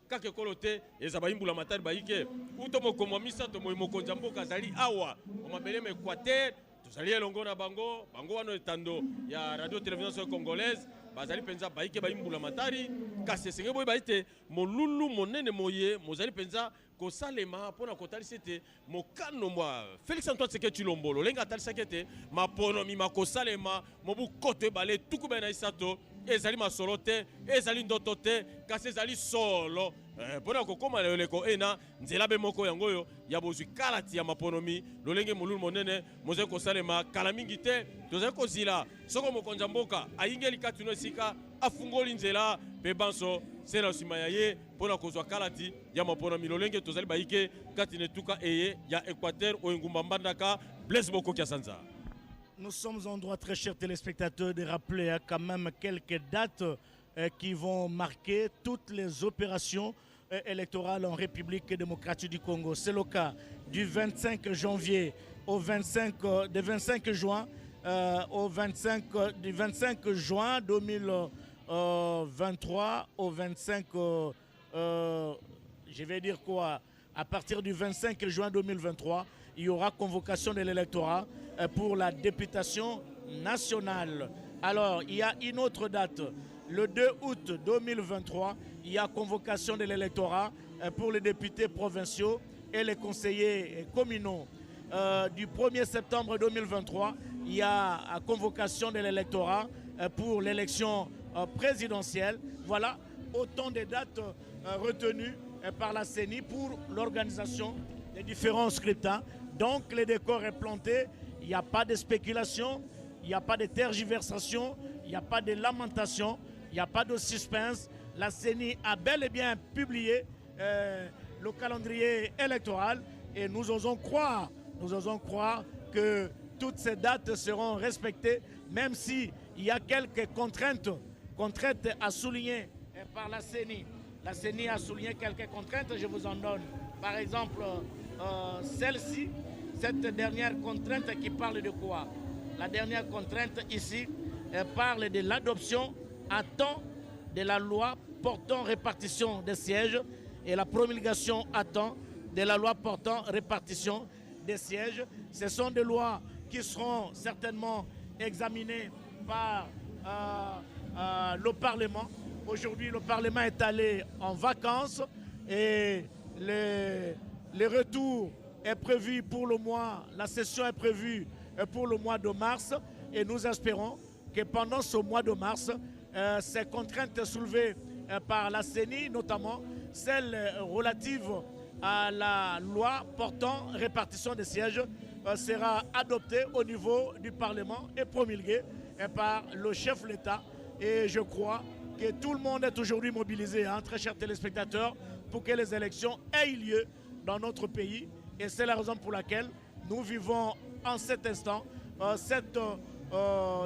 kaka kolote ezaba imbula matari baike uto mokomo misato mokonza mboka zali awa o mabele me Équateur tozali elongo na bango wana etando ya radio télévision congolaise bazali penza baike baimbula matari kasi senge boy baite molulu monene moye mozali penza ko salema pona ko talisete mokano mwa Félix Antoine Tshisekedi Tshilombo lenga talisakete mapono mi makosalema mobu kote bale tuku na isato ezali masolo te ezali ndoto te kasi ezali solo pona kokoma leleko ena nzela be moko yango yo ya bozwi kalati ya maponomi lolenge molulu monene mozali kosalema kala mingi te tozali kozila soko mokonza mboka ayingeli katuno esika afungoli nzela pe banso sena nsima ya ye pona kozwa kalati ya maponomi lolenge tozali baike kati netuka eye ya Équateur oyo ngumba mbandaka Blaise Bokoki Sanza. Nous sommes en droit, très chers téléspectateurs, de rappeler quand même quelques dates qui vont marquer toutes les opérations électorales en République démocratique du Congo. C'est le cas du 25 janvier au 25 juin, du 25 juin 2023 au 25, je vais dire quoi, à partir du 25 juin 2023, il y aura convocation de l'électorat pour la députation nationale. Alors, il y a une autre date. Le 2 août 2023, il y a convocation de l'électorat pour les députés provinciaux et les conseillers communaux. Du 1er septembre 2023, il y a convocation de l'électorat pour l'élection présidentielle. Voilà autant de dates retenues par la CENI pour l'organisation des différents scrutins. Donc, le décor est planté. Il n'y a pas de spéculation, il n'y a pas de tergiversation, il n'y a pas de lamentation, il n'y a pas de suspense. La CENI a bel et bien publié le calendrier électoral et nous osons croire que toutes ces dates seront respectées, même s'il y a quelques contraintes à souligner par la CENI. La CENI a souligné quelques contraintes, je vous en donne. Par exemple, celle-ci, cette dernière contrainte qui parle de quoi? La dernière contrainte ici parle de l'adoption à temps de la loi portant répartition des sièges et la promulgation à temps de la loi portant répartition des sièges. Ce sont des lois qui seront certainement examinées par le Parlement. Aujourd'hui, le Parlement est allé en vacances et le retour est prévu pour le mois, la session est prévue pour le mois de mars et nous espérons que pendant ce mois de mars, ces contraintes soulevées par la CENI, notamment celles relatives à la loi portant répartition des sièges, sera adoptée au niveau du Parlement et promulguée par le chef de l'État. Et je crois que tout le monde est aujourd'hui mobilisé, hein, très chers téléspectateurs, pour que les élections aient lieu dans notre pays. Et c'est la raison pour laquelle nous vivons en cet instant cette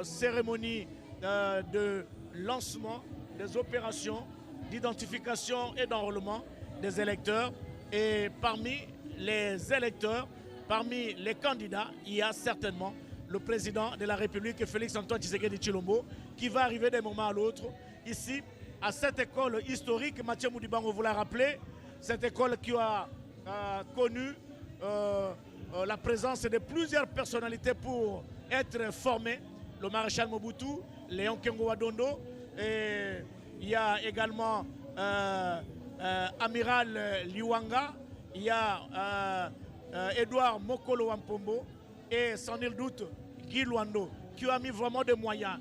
cérémonie de lancement des opérations d'identification et d'enrôlement des électeurs. Et parmi les électeurs, parmi les candidats, il y a certainement le président de la République, Félix Antoine Tshisekedi Tshilombo, qui va arriver d'un moment à l'autre ici, à cette école historique. Mathieu Moudibango vous l'a rappelé, cette école qui a connu la présence de plusieurs personnalités pour être formées. Le maréchal Mobutu, Léon Kengo Wadondo, et il y a également Amiral Liwanga, il y a Edouard Mokolo Wampombo et sans nul doute Guy Luando, qui ont mis vraiment des moyens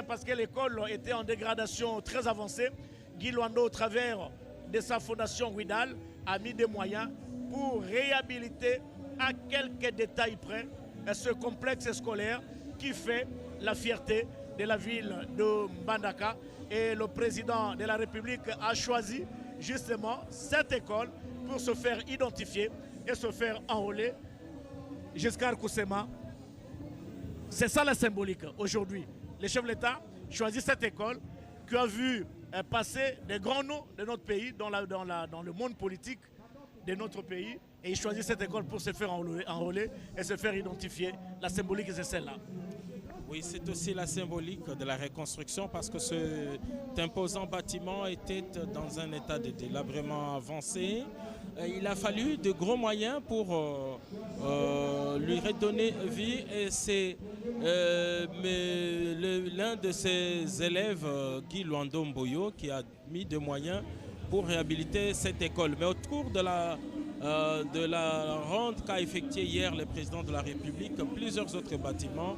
parce que l'école était en dégradation très avancée. Guy Luando, au travers de sa fondation Ouidal, a mis des moyens pour réhabiliter à quelques détails près ce complexe scolaire qui fait la fierté de la ville de Mbandaka. Et le président de la République a choisi justement cette école pour se faire identifier et se faire enrôler. Giscard Koussema, c'est ça la symbolique aujourd'hui. Le chef de l'État choisit cette école qui a vu passer des grands noms de notre pays dans le monde politique de notre pays, et il choisit cette école pour se faire enrôler et se faire identifier. La symbolique, c'est celle-là. Oui, c'est aussi la symbolique de la reconstruction parce que cet imposant bâtiment était dans un état de délabrement avancé. Il a fallu de gros moyens pour lui redonner vie et c'est l'un de ses élèves, Guy Luando Mboyo, qui a mis des moyens pour réhabiliter cette école. Mais au cours de la ronde qu'a effectuée hier le président de la République, plusieurs autres bâtiments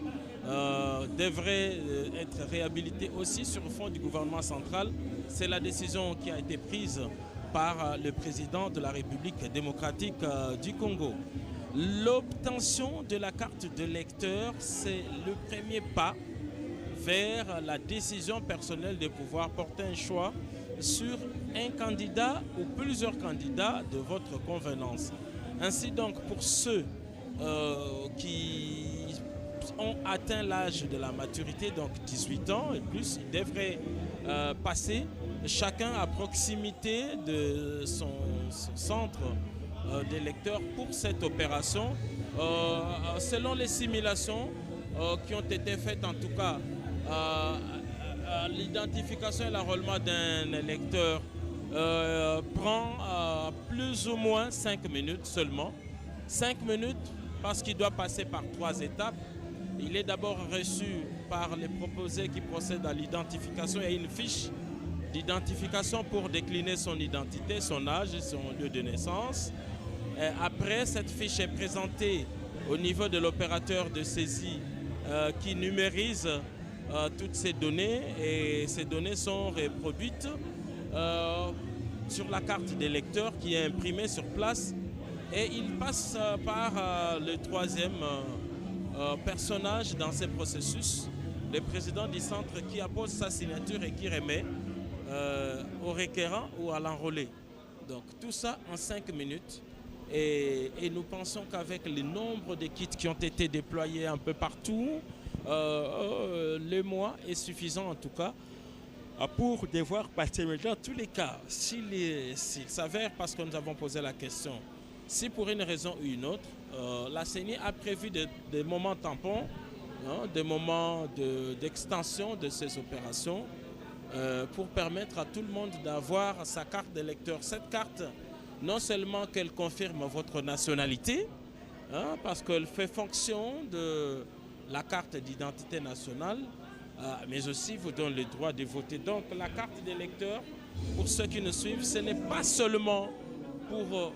devraient être réhabilités aussi sur le fond du gouvernement central. C'est la décision qui a été prise par le président de la République démocratique du Congo. L'obtention de la carte de lecteur, c'est le premier pas vers la décision personnelle de pouvoir porter un choix sur un candidat ou plusieurs candidats de votre convenance. Ainsi donc, pour ceux qui ont atteint l'âge de la maturité, donc 18 ans et plus, ils devraient passer chacun à proximité de son centre d'électeurs pour cette opération. Selon les simulations qui ont été faites, en tout cas, l'identification et l'enrôlement d'un électeur prend plus ou moins 5 minutes seulement. 5 minutes parce qu'il doit passer par 3 étapes. Il est d'abord reçu par les proposés qui procèdent à l'identification. Il y a une fiche d'identification pour décliner son identité, son âge et son lieu de naissance. Et après, cette fiche est présentée au niveau de l'opérateur de saisie qui numérise toutes ces données et ces données sont reproduites sur la carte d'électeur qui est imprimée sur place et il passe par le troisième personnage dans ce processus, le président du centre qui appose sa signature et qui remet au requérant ou à l'enrôlé. Donc tout ça en 5 minutes. Et nous pensons qu'avec le nombre de kits qui ont été déployés un peu partout, le mois est suffisant en tout cas pour devoir passer. Mais dans tous les cas, s'il s'avère, parce que nous avons posé la question, si pour une raison ou une autre, la CENI a prévu des moments tampons, des moments d'extension de ces opérations pour permettre à tout le monde d'avoir sa carte d'électeur. Cette carte, non seulement qu'elle confirme votre nationalité, parce qu'elle fait fonction de la carte d'identité nationale, mais aussi vous donne le droit de voter. Donc la carte d'électeur, pour ceux qui nous suivent, ce n'est pas seulement pour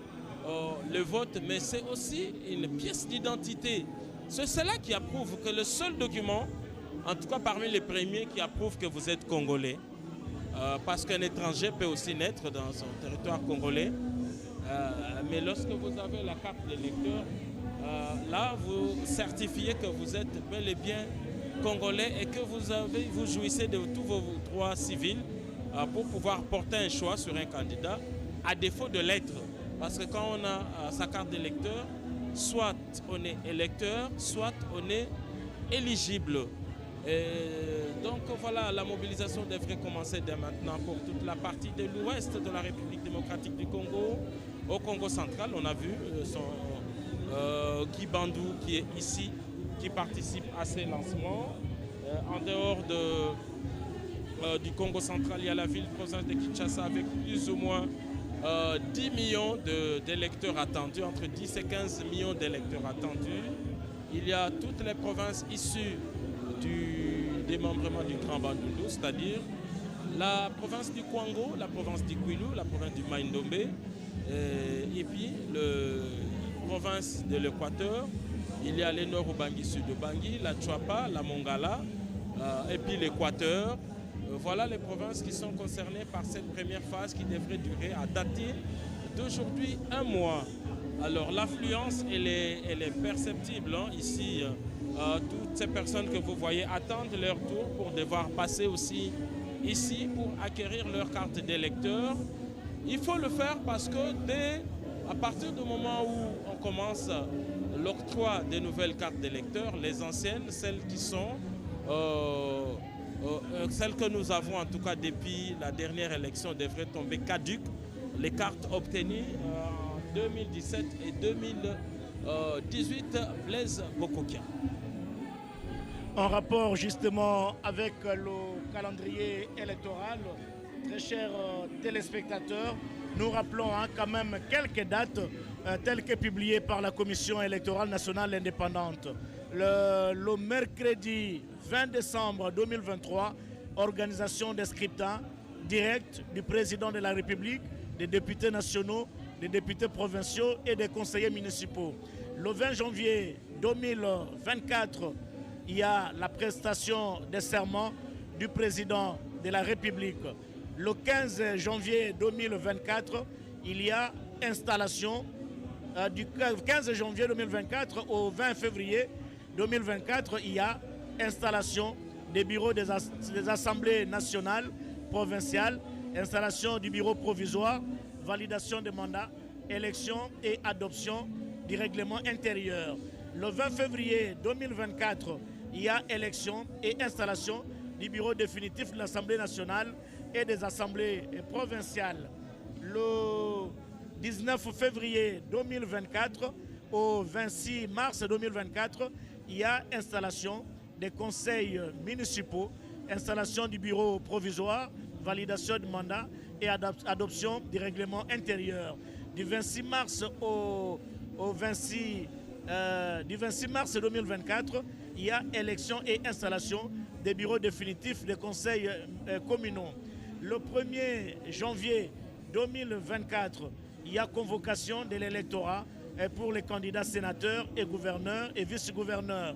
le vote, mais c'est aussi une pièce d'identité. C'est cela qui approuve que le seul document, en tout cas parmi les premiers, qui approuve que vous êtes congolais, parce qu'un étranger peut aussi naître dans son territoire congolais, mais lorsque vous avez la carte d'électeur, là vous certifiez que vous êtes bel et bien congolais et que vous jouissez de tous vos droits civils pour pouvoir porter un choix sur un candidat, à défaut de l'être. Parce que quand on a sa carte d'électeur, soit on est électeur, soit on est éligible. Et donc voilà, la mobilisation devrait commencer dès maintenant pour toute la partie de l'ouest de la République démocratique du Congo. Au Congo central, on a vu Guy Bandou qui est ici, qui participe à ces lancements. En dehors du Congo central, il y a la ville-province de Kinshasa avec plus ou moins 10 millions d'électeurs attendus, entre 10 et 15 millions d'électeurs attendus. Il y a toutes les provinces issues du démembrement du Grand Bandundu, c'est-à-dire la province du Kwango, la province du Kwilu, la province du Maïndombe, et puis la province de l'Équateur. Il y a les Nord Ubangi, Sud Ubangi, la Tchouapa, la Mongala, et puis l'Équateur. Voilà les provinces qui sont concernées par cette première phase qui devrait durer à dater d'aujourd'hui 1 mois. Alors l'affluence, elle est perceptible ici. Toutes ces personnes que vous voyez attendent leur tour pour devoir passer aussi ici pour acquérir leur carte d'électeur. Il faut le faire parce que à partir du moment où on commence l'octroi des nouvelles cartes d'électeurs, les anciennes, celles qui sont celles que nous avons en tout cas depuis la dernière élection devraient tomber caduques. Les cartes obtenues en 2017 et 2018, Blaise Bokokia. en rapport justement avec le calendrier électoral, très chers téléspectateurs, nous rappelons quand même quelques dates telles que publiées par la Commission électorale nationale indépendante. Le mercredi 20 décembre 2023, organisation des scrutins directs du président de la République, des députés nationaux, des députés provinciaux et des conseillers municipaux. Le 20 janvier 2024, il y a la prestation des serments du président de la République. Le 15 janvier 2024, il y a installation du 15 janvier 2024 au 20 février 2024, il y a installation des bureaux des assemblées nationales, provinciales, installation du bureau provisoire, validation des mandats, élection et adoption du règlement intérieur. Le 20 février 2024, il y a élection et installation du bureau définitif de l'Assemblée nationale et des assemblées provinciales. Le 19 février 2024 au 26 mars 2024, il y a installation des conseils municipaux, installation du bureau provisoire, validation du mandat et adoption du règlement intérieur. Du 26 mars au 26 mars 2024, il y a élection et installation des bureaux définitifs des conseils communaux. Le 1er janvier 2024, il y a convocation de l'électorat pour les candidats sénateurs et gouverneurs et vice-gouverneurs.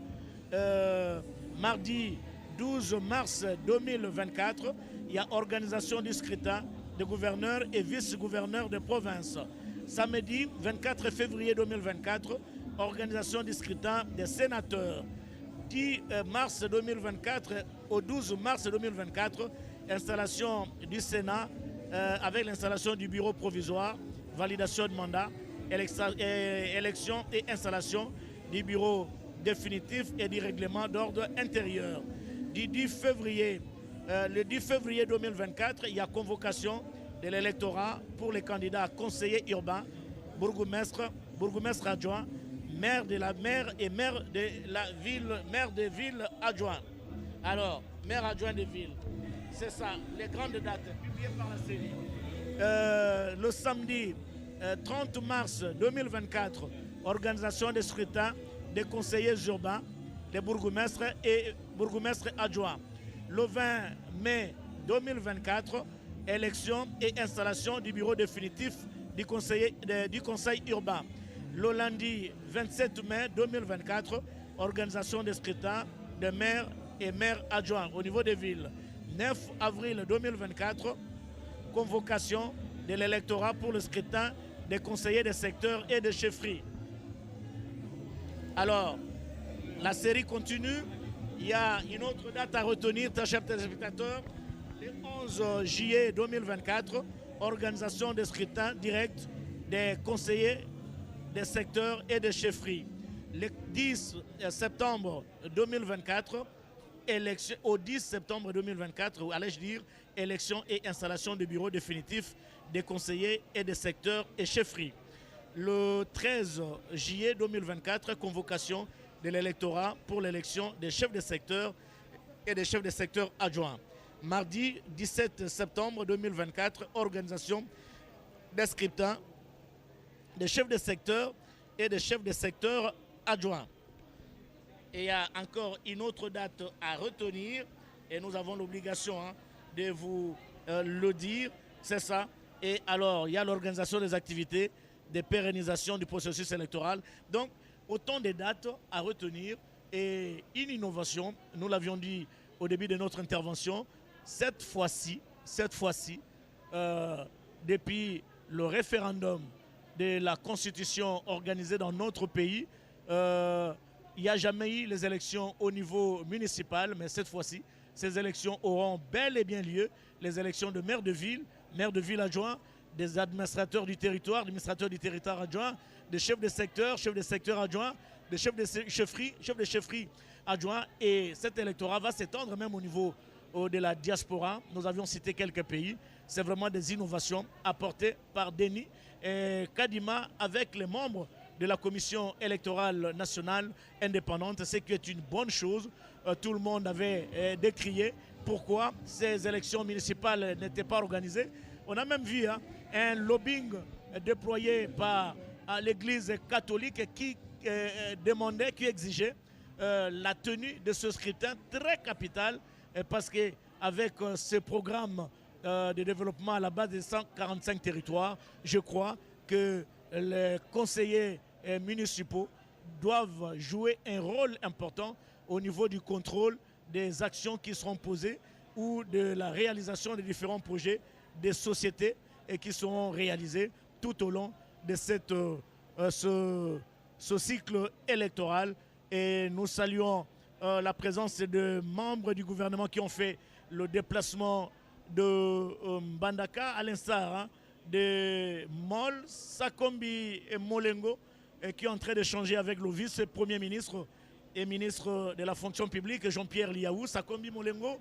Mardi 12 mars 2024, il y a organisation du scrutin de gouverneurs et vice-gouverneurs de province. Samedi 24 février 2024, organisation du scrutin des sénateurs. 10 mars 2024 au 12 mars 2024, installation du Sénat avec l'installation du bureau provisoire, validation de mandat, élection et installation du bureau définitif et du règlement d'ordre intérieur. Le 10 février 2024, il y a convocation de l'électorat pour les candidats conseillers urbains, bourgmestre adjoint, maire de ville adjoint. Alors, maire adjoint de ville, c'est ça, les grandes dates publiées par la série. Le samedi 30 mars 2024, organisation des scrutins des conseillers urbains, des bourgmestres et bourgmestres adjoints. Le 20 mai 2024, élection et installation du bureau définitif du conseil urbain. Le lundi 27 mai 2024, organisation des scrutins de maires et maires adjoints au niveau des villes. 9 avril 2024, convocation de l'électorat pour le scrutin des conseillers des secteurs et des chefferies. Alors, la série continue. Il y a une autre date à retenir, très chers téléspectateurs. Le 11 juillet 2024, organisation des scrutins directs des conseillers des secteurs et des chefferies. Le 10 septembre 2024, au 10 septembre 2024, allais-je dire, élection et installation du bureau définitif des conseillers et des secteurs et chefferies. Le 13 juillet 2024, convocation de l'électorat pour l'élection des chefs de secteur et des chefs de secteur adjoints. Mardi 17 septembre 2024, organisation des scrutins des chefs de secteur et des chefs de secteur adjoints. Et il y a encore une autre date à retenir et nous avons l'obligation de vous le dire, c'est ça. Et alors, il y a l'organisation des activités de pérennisation du processus électoral. Donc, autant de dates à retenir et une innovation, nous l'avions dit au début de notre intervention, cette fois-ci, depuis le référendum de la Constitution organisée dans notre pays, il n'y a jamais eu les élections au niveau municipal, mais cette fois-ci, ces élections auront bel et bien lieu, les élections de maire de ville adjoint, des administrateurs du territoire adjoint, des chefs de secteur adjoint, des chefs de chefferie adjoints. Et cet électorat va s'étendre même au niveau de la diaspora. Nous avions cité quelques pays. C'est vraiment des innovations apportées par Denis et Kadima avec les membres de la Commission électorale nationale indépendante, ce qui est une bonne chose. Tout le monde avait décrié pourquoi ces élections municipales n'étaient pas organisées. On a même vu un lobbying déployé par l'Église catholique qui demandait, qui exigeait la tenue de ce scrutin très capital parce qu'avec ce programme de développement à la base des 145 territoires, je crois que les conseillers municipaux doivent jouer un rôle important au niveau du contrôle des actions qui seront posées ou de la réalisation des différents projets des sociétés et qui seront réalisés tout au long de ce cycle électoral. Et nous saluons la présence de membres du gouvernement qui ont fait le déplacement de Mbandaka, à l'instar de Mol, Sakombi et Molengo, qui est en train d'échanger avec le vice-premier ministre et ministre de la fonction publique, Jean-Pierre Liaou. Sakombi Molengo,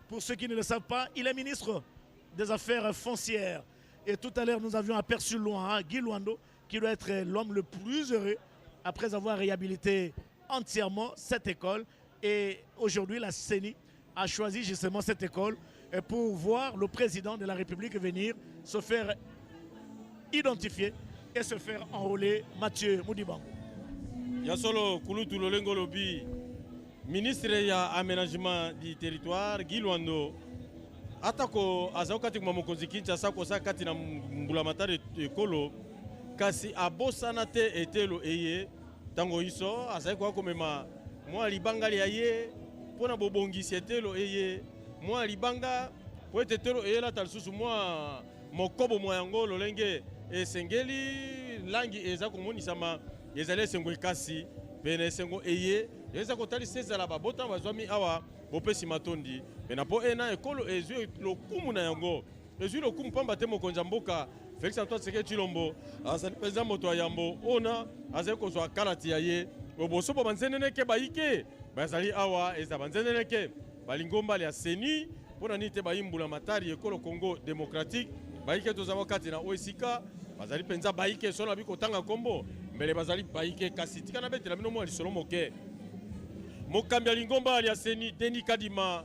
pour ceux qui ne le savent pas, il est ministre des Affaires foncières. Et tout à l'heure, nous avions aperçu loin Guy Luando, qui doit être l'homme le plus heureux après avoir réhabilité entièrement cette école. Et aujourd'hui, la CENI a choisi justement cette école pour voir le président de la République venir se faire identifier et se faire enrôler. Mathieu Moudiban. Yasolo Kulutu Lolengo Lobi, ministre ya aménagement du territoire, Guy Luando, atako azauka tikuma mokonzi Kinshasa ko sakati na mbulamatari ekolo kasi abosana te etelo eye tango iso azai kwa komema mwa libangali yaye pona bobongisi etelo eye mwa libanga po etelo eye la talisusu mwa mokobo mwa yango lolenge esengeli langi eza komonisama ezali esengo ekasi pene esengo eye eza kotali sezala babota bazwami awa bopesi matondi pena po ena ekolo ezwi lokumu na yango ezwi lokumu pamba te mokonza mboka Félix Antoine Tshisekedi Tshilombo azali mpenza moto ya yambo ona azali kozwa kalati ya ye oboso bo banzeneneke bayike bazali awa eza banzeneneke balingombali ya seni mpona nini te bayimbula matari ekolo Congo démocratique bayike tozala kati na oesika bazali mpenza bayike solo abi kotanga kombo mbele bazali bayike kasi tika na betela bino mwa lisolo moke mokambi ya lingombali ya seni Denis Kadima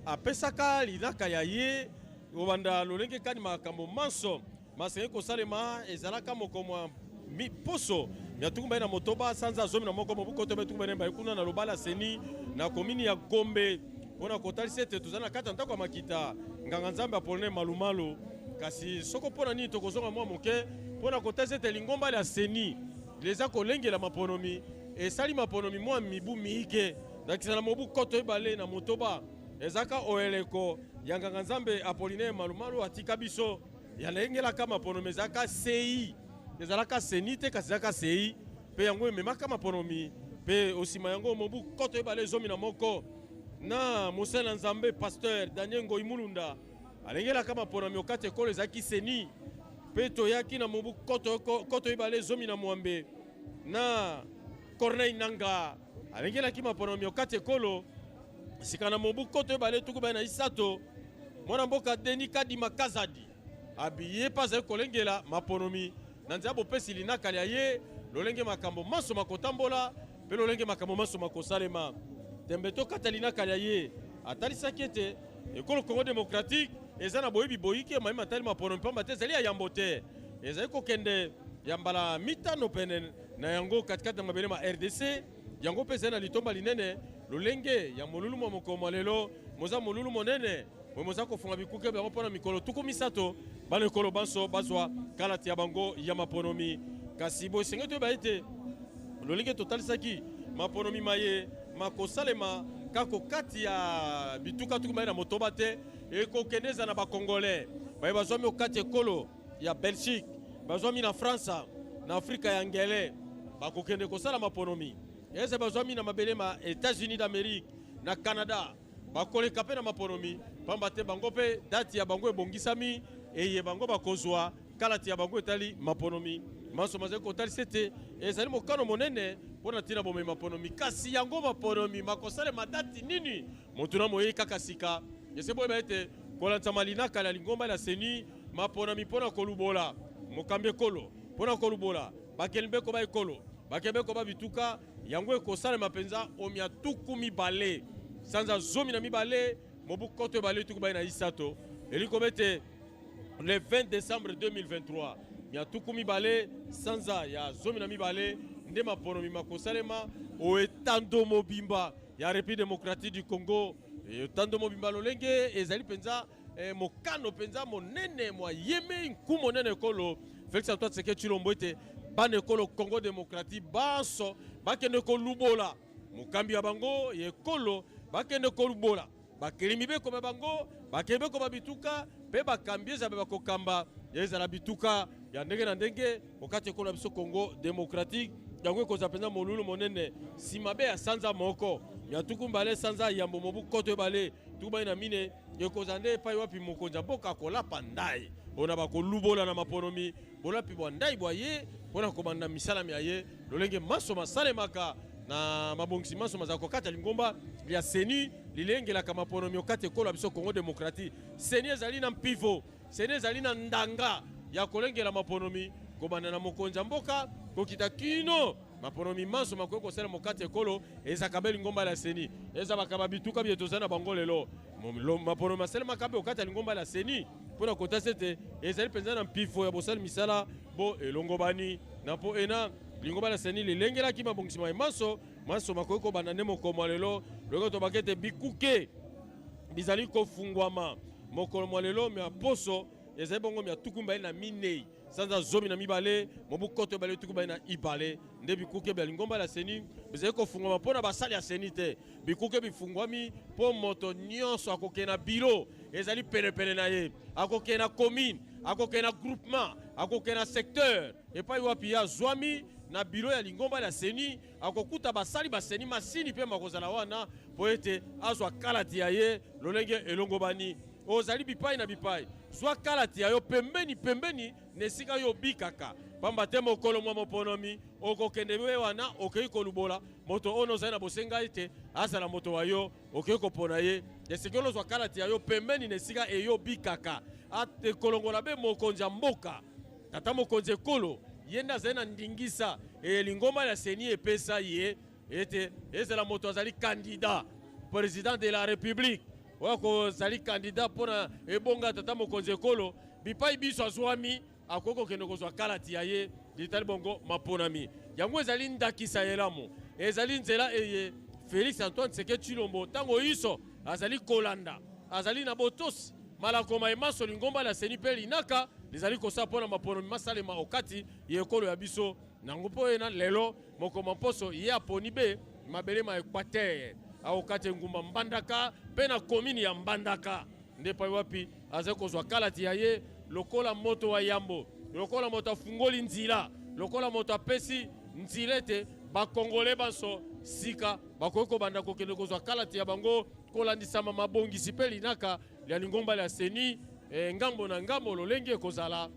apesaka linaka ya ye obanda lolenge kadima makambo manso masenge kosalema ezalaka mokomwa poso ya tukumba na motoba sanza zomi na moko mobuko to betukumba nemba kuna na lobala seni na komini ya Gombe pona kotalisa ete tozana kata ntako ya makita nganga nzambe Apollinaire Malumalu kasi soko pona nini tokozonga mwa moke pona kotalisa ete lingomba ya seni leza kolengela maponomi esali maponomi mwa mibu miike nakisa na mobu koto ebale na motoba ezaka oeleko ya nganga nzambe Apollinaire Malumalu atika biso yalengelaka maponomi ezaka sei ezalaka seni te kasi ezalaka sei mpe yango ememaka maponomi mpe osima yango mobu koto ebale zomi na moko na mosala nzambe pasteur Daniel Ngoyi Mulunda alengelaka maponomi okati ekolo ezalaki seni mpe toyaki na mobu koto ebale zomi na mwambe na Corneille Nanga alengelaki maponomi okati ekolo sika na mobu koto ebale tuku na isato mwana mboka Denis Kadima Kazadi abiye pas kolengela maponomi na nzia bopesi linaka ya ye lolenge makambo maso makotambola pe lolenge makambo maso makosalema tembe to katalinaka ya ye atalisaki ete ekolo Congo démocratique eza na boyebi boyike maima tali maponomi pamba te ezali ya yambo te ezali kokende yambala mitano pene na yango katikati na mabele ma RDC yango pe ezali na litomba linene lolenge ya molulu mwa mokoma lelo moza molulu monene moza kofunga bikuke bango mpona mikolo tuku misato bana ekolo banso bazwa kalati ya bango ya maponomi kasi boesenge toyeba ete lolenge totalisaki maponomi maye makosalema kako kati ya bituka tuku na motoba te ekokende eza na bakongolais baye bazwami okati ekolo ya Belgique bazwami na France na Afrika ya ngele bakokende kosala maponomi eze bazwami na mabele ma États-Unis d'Amérique na Canada bakoleka pe na maponomi pamba te bango pe dati ya bango ebongisami eye bango bakozwa kalati ya bango etali maponomi maso mazali kotalisa ete ezali mokano monene mpona ntina bomei maponomi kasi yango maponomi makosalema dati nini motu na moyei kaka sika ese boyeba ete kolanzama linaka na lingomba la seni maponomi mpona kolubola mokambi ekolo pona kolubola bakelembe ko ba ekolo bakebe ko ba bituka yango ekosalema mpenza omia tuku mibale sanza zomi na mibale mobu koto ebale tuku bai na isato eliko bete le 20 décembre 2023 mia tuku mibale sanza ya zomi na mibale nde maponomi makosalema o etando mobimba ya République démocratique du Congo etando mobimba lolenge ezali penza mokano penza monene mwa yeme nku monene kolo Félix Antoine Tshisekedi Tshilombo ete bane kolo Congo démocratique baso bakende ko lubola mukambi ya bango ye kolo bakende ko lubola bakelimi be ko bango bakebe ko babituka pe bakambi eza be bakokamba ezala bituka ya ndenge na ndenge okati kolo biso Congo démocratique yango koza penza molulu monene simabe ya sanza moko ya tukumbale sanza yambo mobu koto ebale tuba ina mine yekozande epai wapi mokonza mboka kolapa ndai ona bakolubola na maponomi bolapi bwa ndai bwa ye mpona kobanda misalami ya ye lolenge maso masalemaka na mabongisi maso maza kokata lingomba ya seni lilengelaka maponomi okati ekolo biso Congo démocratique seni ezali na mpivo seni ezali na ndanga ya kolengela maponomi kobanda na mokonza mboka kokita kino maponomi maso makoki kosala mokati ekolo ezaka be lingomba la seni eza bakaba bituka bie tozali na bango lelo maponomi asalemaka be okati ya lingomba la seni mpona kota sete ezali mpenza na mpifo ya bosali misala bo elongobani na po ena lingomba la seni lilengelaki mabongisima ya maso makoki kobanda nde mokolo lelo loko tobaki ete bikuke bizali kofungwama mokolo mwa lelo mia poso ezali bongo mia tuku mibale na minei sanza zomi na mibale mobu koto ebale tuku mibale na ibale nde bikuke bya lingomba la seni bizali kofungwama mpona basali ya seni te bikuke bifungwami mpo moto nyonso akokende na biro ezali penepene na ye akokende na commune akokende na groupement akokende na secteur epai wapi ya zwami na biro ya lingomba la seni akokuta basali baseni masini mpe makozala wana po ete azwa kalati ya ye lolenge elongobani ozali bipai na bipai zwa kalati ya yo pembeni nesika yo bikaka pamba te mokolo mwa moponomi okokende we wana okei kolubola moto ono ozali na bosenga ete azala moto wa yo okei kopona ye esika olozwa kalati ya yo pembeni nesika eyo bikaka atekolongola be mokonzi ya mboka tata mokonzi ekolo ye nde azali na ndingisa lingomba ya seni epesa ye ete ezala moto azali candidat président de la république wako zali candidat mpona ebonga tata mokonzi ekolo bipai biso azwami akoki kokende kozwa kalati ya ye litali bongo maponami yango ezali ndakisa yelamu ezali nzela eye Félix Antoine Tshisekedi Tshilombo ntango iso azali kolanda azali na botosi malakoma emaso lingomba la seni mpe linaka lizali kosala mpona maponomi masalema okati ye ekolo ya biso nango mpo ena lelo mokoma mposo ye aponi be mabele ma Equateur aokati ngumba Mbandaka mpe na komini ya Mbandaka nde pai wapi azali kozwa kalati ya ye lokola moto wa yambo lokola moto afungoli nzila lokola moto apesi nzila ete bakongole banso sika bakoki kobanda kokende kozwa kalati ya bango kolandisama mabongisi mpe linaka ya lingomba la seni ngambo na ngambo lolenge ekozala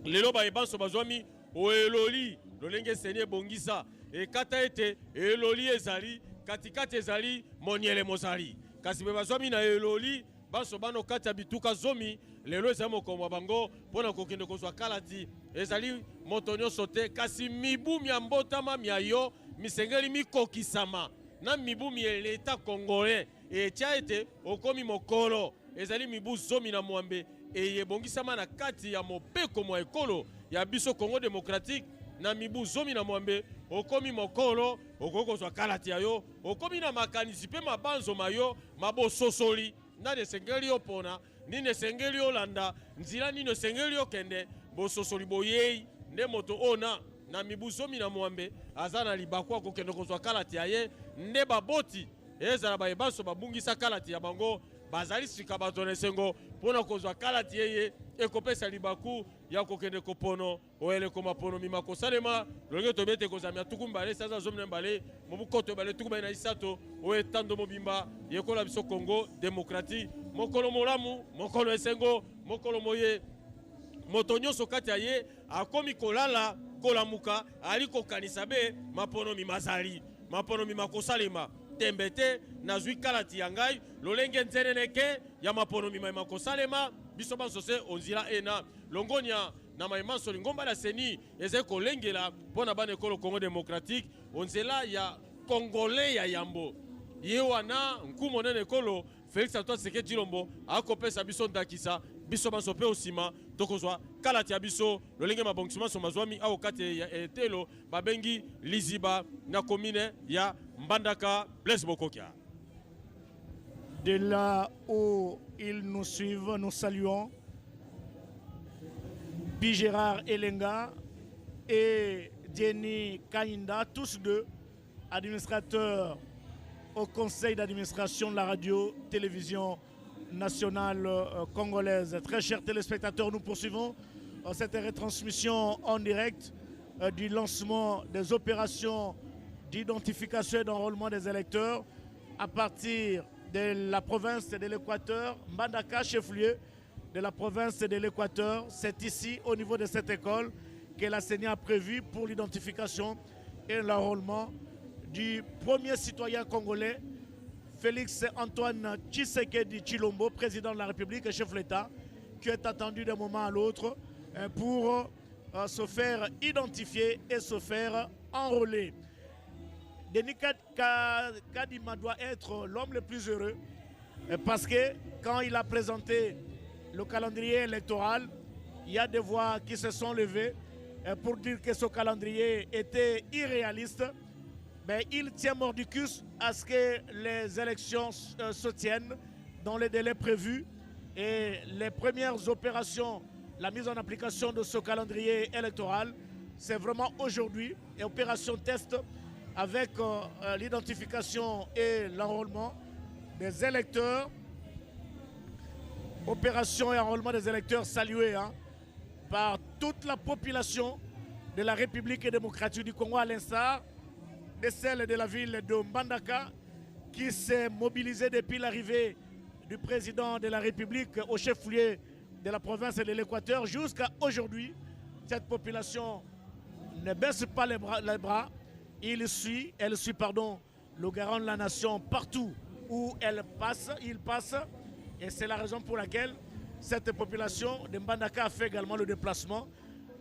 lelo bayebanso bazwami oeloli lolenge seni ebongisa ekata ete eloli ezali katikati ezali moniele mozali kasi be bazwami na eloli baso bano kati ya bituka zomi lelo ezali mokomwa bango mpona kokende kozwa kalati ezali moto nyonso te kasi mibu mia mbotama mia yo misengeli mikokisama na mibu mia leta congolais etia ete okomi mokolo ezali mibu zomi na mwambe eyebongisama na kati ya mopeko mwa ekolo ya biso Congo démocratique na mibu zomi na mwambe okomi mokolo okoki kozwa kalati ya yo okomi na makanisi mpe mabanzoma yo mabososoli nani esengeli yo pona nini esengeli yo landa nzila nini esengeli yo kende bososoli boyei nde moto ona na mibu zomi na mwambe aza na libaku akokende kozwa kalati ya ye nde baboti ezala bayebanso babungisa kalati ya bango bazali sika bato na esengo mpona kozwa kalati yeye ekopesa libaku ya kokende kopono oyeleko maponomi makosalema lolenge tobete kozamia tuku mbale sanza zomi na mbale mobu koto ebale tuku mbale na isato oyo etando mobimba yekola biso Congo démocratique mokolo molamu mokolo esengo mokolo moye moto nyonso kati ya ye akomi kolala kolamuka ali kokanisa be maponomi mazali maponomi makosalema tembe te nazwi kalati ya ngai lolenge nzeneneke ya maponomi makosalema biso banso se onzila ena longonia na maïma soli ngomba la seni eze kolengela pona bana ekolo Congo démocratique onzela ya congolais ya yambo ye wana nkumo nene ekolo Félix Antoine Tshisekedi Tshilombo akopesa biso ndakisa biso baso pe osima tokozwa kalati ya biso lolenge mabongisima so mazwami au kati ya etelo babengi liziba na commune ya Mbandaka Blaise Bokokia. De là où ils nous suivent, nous saluons Gérard Elenga et Jenny Kainda, tous deux administrateurs au conseil d'administration de la radio-télévision nationale congolaise. Très chers téléspectateurs, nous poursuivons cette retransmission en direct du lancement des opérations d'identification et d'enrôlement des électeurs à partir de la province de l'Équateur, Mbandaka, chef-lieu de la province de l'Équateur. C'est ici, au niveau de cette école, que la CENI a prévu pour l'identification et l'enrôlement du premier citoyen congolais, Félix Antoine Tshisekedi Tshilombo, président de la République et chef de l'État, qui est attendu d'un moment à l'autre pour se faire identifier et se faire enrôler. Denis Kadima doit être l'homme le plus heureux parce que quand il a présenté le calendrier électoral, il y a des voix qui se sont levées pour dire que ce calendrier était irréaliste. Mais il tient mordicus à ce que les élections se tiennent dans les délais prévus et les premières opérations, la mise en application de ce calendrier électoral, c'est vraiment aujourd'hui, et opération test avec l'identification et l'enrôlement des électeurs. Opération et enrôlement des électeurs saluée par toute la population de la République démocratique du Congo, à l'instar de celle de la ville de Mbandaka qui s'est mobilisée depuis l'arrivée du président de la République au chef-lieu de la province de l'Équateur jusqu'à aujourd'hui. Cette population ne baisse pas les bras. Elle suit le garant de la nation partout où il passe. Et c'est la raison pour laquelle cette population de Mbandaka a fait également le déplacement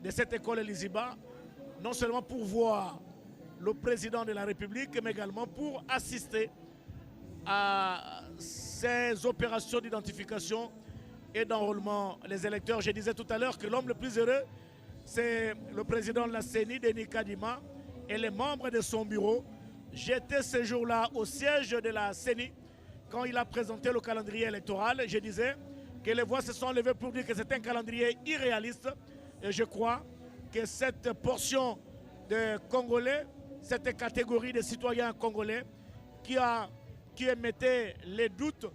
de cette école Liziba, non seulement pour voir le président de la République, mais également pour assister à ces opérations d'identification et d'enrôlement des électeurs. Je disais tout à l'heure que l'homme le plus heureux, c'est le président de la CENI, Denis Kadima, et les membres de son bureau. J'étais ce jour-là au siège de la CENI quand il a présenté le calendrier électoral. Je disais que les voix se sont levées pour dire que c'est un calendrier irréaliste. Et je crois que cette portion de Congolais, cette catégorie de citoyens congolais qui émettait les doutes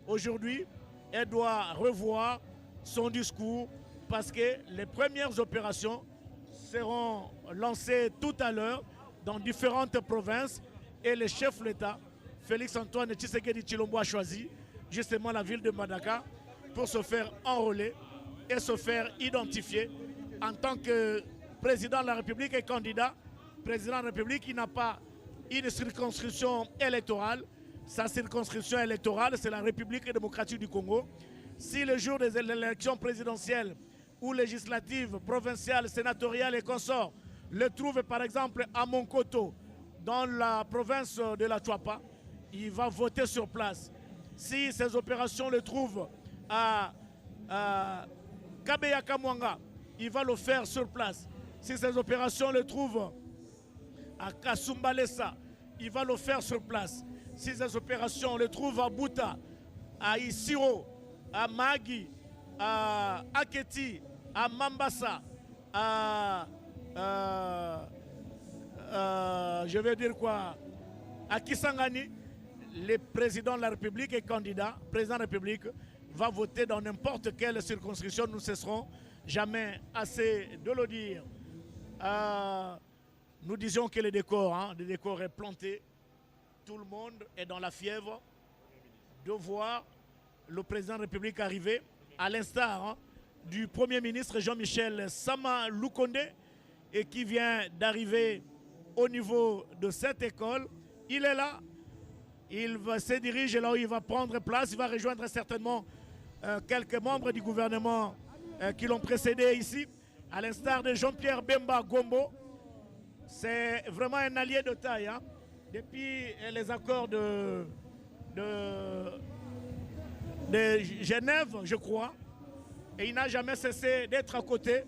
aujourd'hui, elle doit revoir son discours parce que les premières opérations seront lancées tout à l'heure dans différentes provinces et le chef de l'État, Félix Antoine Tshisekedi Tshilombo, a choisi justement la ville de Mbandaka pour se faire enrôler et se faire identifier en tant que président de la République et candidat. Président de la République qui n'a pas une circonscription électorale. Sa circonscription électorale, c'est la République démocratique du Congo. Si le jour des élections présidentielles ou législatives, provinciales, sénatoriales et consorts le trouvent par exemple à Monkoto, dans la province de la Chouapa, il va voter sur place. Si ces opérations le trouvent à Kabeya Kamwanga, il va le faire sur place. Si ces opérations le trouvent à Kasumbalesa, il va le faire sur place. Si ces opérations le trouvent à Bouta, à Isiro, à Magi, à Aketi, à Mambasa, je vais dire quoi, à Kisangani, le président de la République et candidat, président de la République, va voter dans n'importe quelle circonscription. Nous ne cesserons jamais assez de le dire. Nous disions que le décor est planté. Tout le monde est dans la fièvre de voir le président de la République arriver, à l'instar du Premier ministre Jean-Michel Sama Lukonde, et qui vient d'arriver au niveau de cette école. Il est là, il se dirige là où il va prendre place, il va rejoindre certainement quelques membres du gouvernement qui l'ont précédé ici. à l'instar de Jean-Pierre Bemba Gombo. C'est vraiment un allié de taille. Hein. Depuis les accords de Genève, je crois. Et il n'a jamais cessé d'être à côté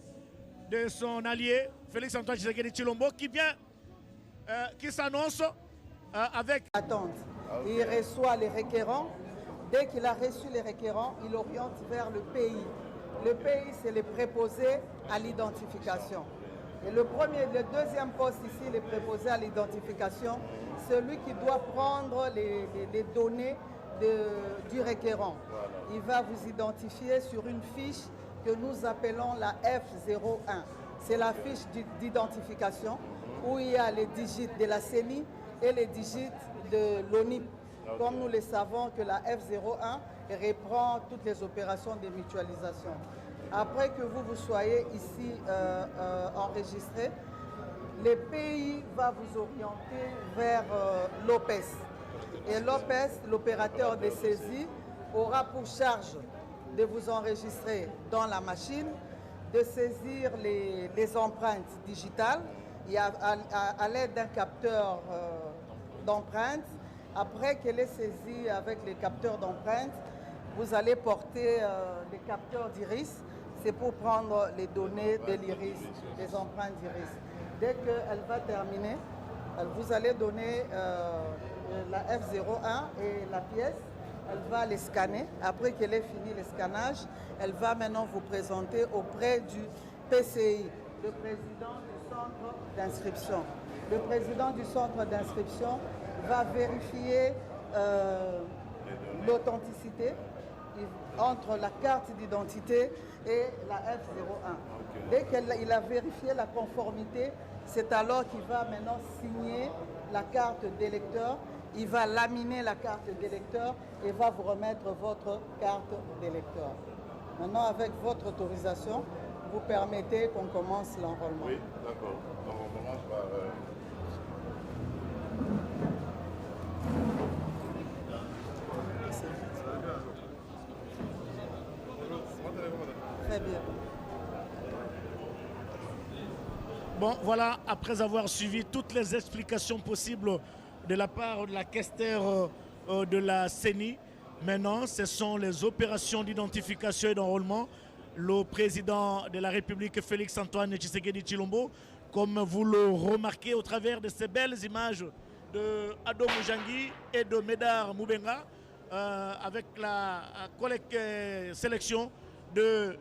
de son allié, Félix-Antoine Tshisekedi Tshilombo, qui s'annonce avec... Attente. Il reçoit les requérants. Dès qu'il a reçu les requérants, il oriente vers le pays. Le pays, c'est les préposés à l'identification. Et le deuxième poste ici, les préposés à l'identification, celui qui doit prendre les données du requérant. Il va vous identifier sur une fiche que nous appelons la F01. C'est la fiche d'identification où il y a les digits de la CENI et les digits de l'ONIP. Comme nous le savons que la F01 reprend toutes les opérations de mutualisation. Après que vous soyez ici enregistré, le pays va vous orienter vers l'OPES. Et l'OPES, l'opérateur de saisie, aura pour charge de vous enregistrer dans la machine, de saisir les empreintes digitales à l'aide d'un capteur d'empreintes. Après qu'elle est saisie avec les capteurs d'empreintes, vous allez porter les capteurs d'iris. C'est pour prendre les données de l'iris, les empreintes d'iris. Dès qu'elle va terminer, vous allez donner la F01 et la pièce. Elle va les scanner. Après qu'elle ait fini le scannage, elle va maintenant vous présenter auprès du PCI, le président du centre d'inscription. Le président du centre d'inscription va vérifier l'authenticité entre la carte d'identité et la F01. Dès qu'il a vérifié la conformité, c'est alors qu'il va maintenant signer la carte d'électeur. Il va laminer la carte d'électeur et va vous remettre votre carte d'électeur. Maintenant, avec votre autorisation, vous permettez qu'on commence l'enrôlement. Oui, d'accord. Donc on commence par... Très bien. Bon, voilà, après avoir suivi toutes les explications possibles de la part de la questeur de la CENI, maintenant, ce sont les opérations d'identification et d'enrôlement. Le président de la République, Félix-Antoine Tshisekedi Tshilombo, comme vous le remarquez au travers de ces belles images de Ado Moujangi et de Médard Moubenga, avec la sélection de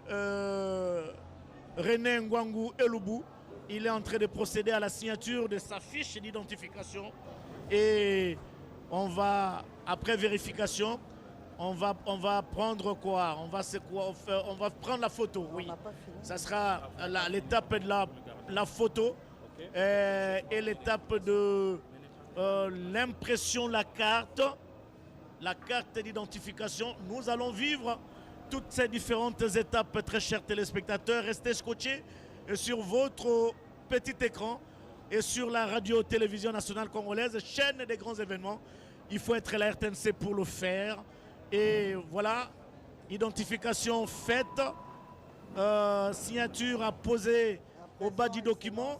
René Ngwangu Eloubou. Il est en train de procéder à la signature de sa fiche d'identification et on va, après vérification, on va prendre quoi? On va prendre la photo, oui. Ça sera l'étape de la photo et l'étape de l'impression, la carte d'identification. Nous allons vivre toutes ces différentes étapes, très chers téléspectateurs. Restez scotchés sur votre petit écran et sur la radio-télévision nationale congolaise, chaîne des grands événements. Il faut être à la RTNC pour le faire. Et voilà, identification faite, signature à poser au bas du document.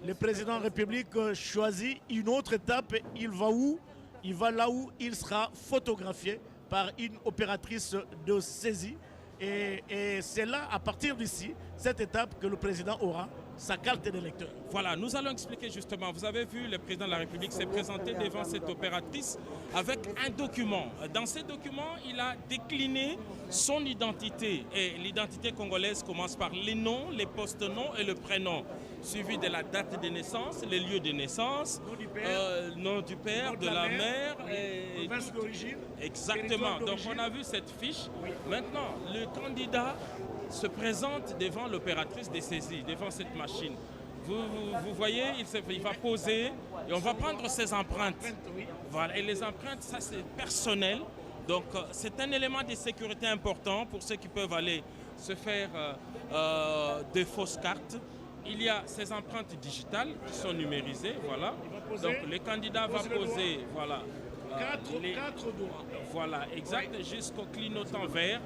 Le président de la République choisit une autre étape. Il va où? Il va là où il sera photographié par une opératrice de saisie. Et c'est là, à partir d'ici, cette étape, que le président aura sa carte d'électeur. Voilà, nous allons expliquer justement. Vous avez vu, le président de la République s'est présenté devant cette opératrice avec un document. Dans ce document, il a décliné son identité. Et l'identité congolaise commence par les noms, les post-noms et le prénom, suivi de la date de naissance, les lieux de naissance, nom du père, de la mère, et d'origine. Exactement. Donc on a vu cette fiche. Oui. Maintenant, le candidat se présente devant l'opératrice des saisies, devant cette machine. Vous voyez, il va poser et on va prendre ses empreintes. Voilà. Et les empreintes, ça c'est personnel. Donc c'est un élément de sécurité important pour ceux qui peuvent aller se faire des fausses cartes. Il y a ces empreintes digitales qui sont numérisées. Voilà. Donc le candidat va poser, voilà, Quatre doigts. Voilà, exact, jusqu'au clignotant vert